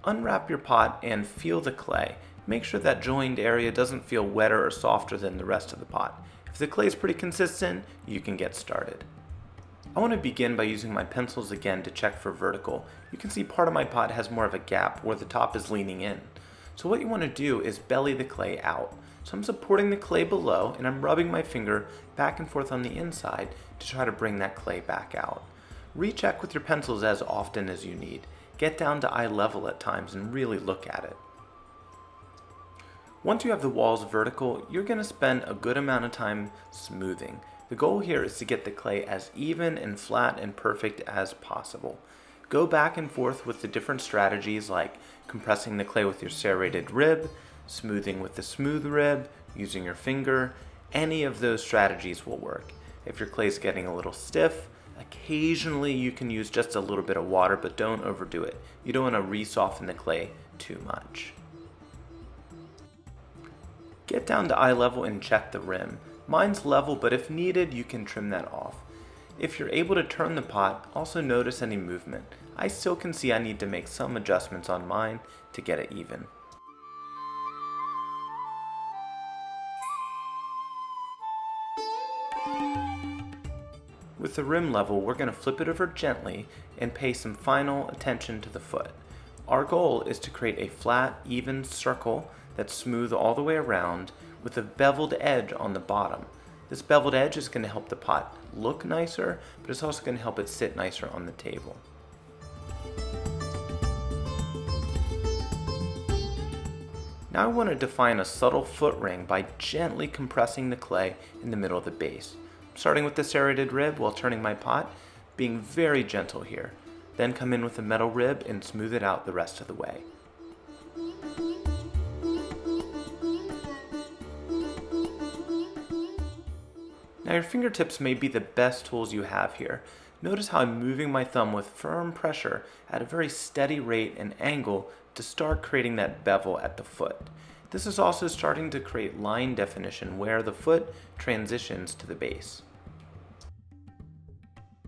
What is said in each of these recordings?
Unwrap your pot and feel the clay. Make sure that joined area doesn't feel wetter or softer than the rest of the pot. If the clay is pretty consistent, you can get started. I want to begin by using my pencils again to check for vertical. You can see part of my pot has more of a gap where the top is leaning in. So what you want to do is belly the clay out. So I'm supporting the clay below and I'm rubbing my finger back and forth on the inside to try to bring that clay back out. Recheck with your pencils as often as you need. Get down to eye level at times and really look at it. Once you have the walls vertical, you're going to spend a good amount of time smoothing. The goal here is to get the clay as even and flat and perfect as possible. Go back and forth with the different strategies like compressing the clay with your serrated rib, smoothing with the smooth rib, using your finger. Any of those strategies will work. If your clay is getting a little stiff, occasionally you can use just a little bit of water, but don't overdo it. You don't want to re-soften the clay too much. Get down to eye level and check the rim. Mine's level, but if needed, you can trim that off. If you're able to turn the pot, also notice any movement. I still can see I need to make some adjustments on mine to get it even. With the rim level, we're going to flip it over gently and pay some final attention to the foot. Our goal is to create a flat, even circle that's smooth all the way around with a beveled edge on the bottom. This beveled edge is going to help the pot look nicer, but it's also going to help it sit nicer on the table. Now I want to define a subtle foot ring by gently compressing the clay in the middle of the base. Starting with the serrated rib while turning my pot, being very gentle here. Then come in with the metal rib and smooth it out the rest of the way. Now your fingertips may be the best tools you have here. Notice how I'm moving my thumb with firm pressure at a very steady rate and angle to start creating that bevel at the foot. This is also starting to create line definition where the foot transitions to the base.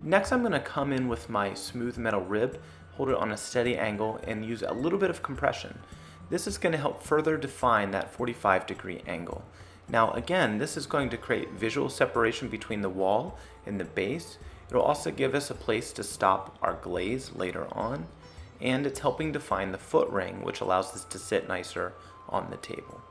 Next I'm going to come in with my smooth metal rib, hold it on a steady angle, and use a little bit of compression. This is going to help further define that 45-degree angle. Now again, this is going to create visual separation between the wall and the base. It'll also give us a place to stop our glaze later on, and it's helping define the foot ring, which allows this to sit nicer on the table.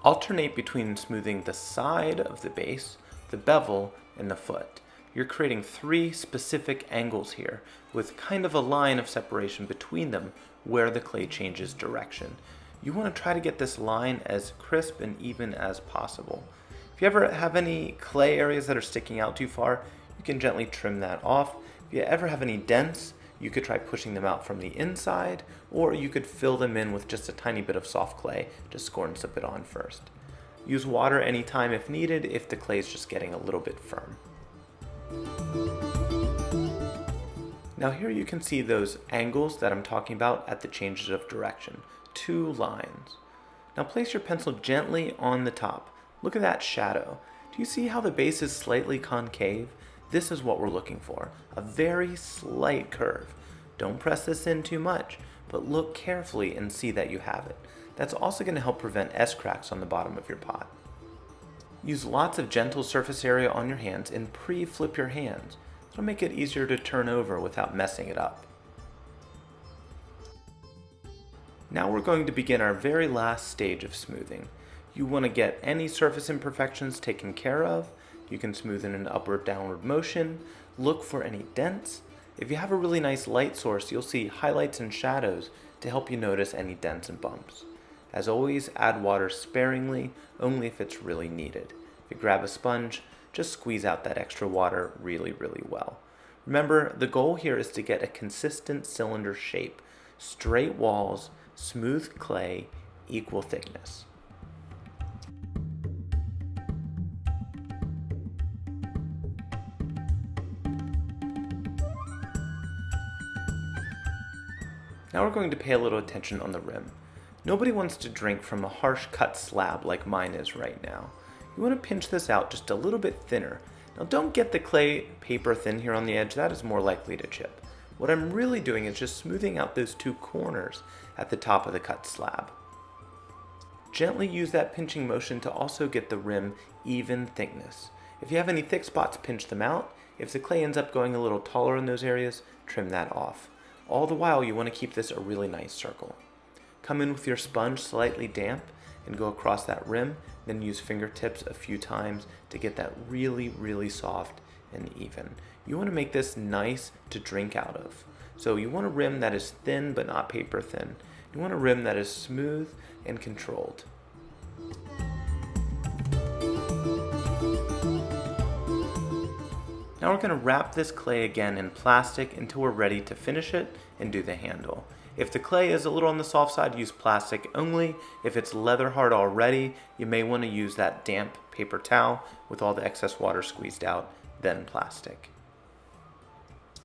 Alternate between smoothing the side of the base, the bevel, and the foot. You're creating three specific angles here with kind of a line of separation between them where the clay changes direction. You want to try to get this line as crisp and even as possible. If you ever have any clay areas that are sticking out too far, you can gently trim that off. If you ever have any dents, you could try pushing them out from the inside, or you could fill them in with just a tiny bit of soft clay to score and slip it on first. Use water anytime if needed if the clay is just getting a little bit firm. Now here you can see those angles that I'm talking about at the changes of direction. 2 lines. Now place your pencil gently on the top. Look at that shadow. Do you see how the base is slightly concave? This is what we're looking for, a very slight curve. Don't press this in too much, but look carefully and see that you have it. That's also going to help prevent S-cracks on the bottom of your pot. Use lots of gentle surface area on your hands and pre-flip your hands. It'll make it easier to turn over without messing it up. Now we're going to begin our very last stage of smoothing. You want to get any surface imperfections taken care of. You can smooth in an upward downward motion. Look for any dents. If you have a really nice light source, you'll see highlights and shadows to help you notice any dents and bumps. As always, add water sparingly, only if it's really needed. If you grab a sponge, just squeeze out that extra water really well. Remember, the goal here is to get a consistent cylinder shape. Straight walls, smooth clay, equal thickness. Now we're going to pay a little attention on the rim. Nobody wants to drink from a harsh cut slab like mine is right now. You want to pinch this out just a little bit thinner. Now don't get the clay paper thin here on the edge, that is more likely to chip. What I'm really doing is just smoothing out those two corners at the top of the cut slab. Gently use that pinching motion to also get the rim even thickness. If you have any thick spots, pinch them out. If the clay ends up going a little taller in those areas, trim that off. All the while, you want to keep this a really nice circle. Come in with your sponge slightly damp and go across that rim, then use fingertips a few times to get that really, really soft and even. You want to make this nice to drink out of. So you want a rim that is thin but not paper thin. You want a rim that is smooth and controlled. Now we're going to wrap this clay again in plastic until we're ready to finish it and do the handle. If the clay is a little on the soft side, use plastic only. If it's leather hard already, you may want to use that damp paper towel with all the excess water squeezed out, then plastic.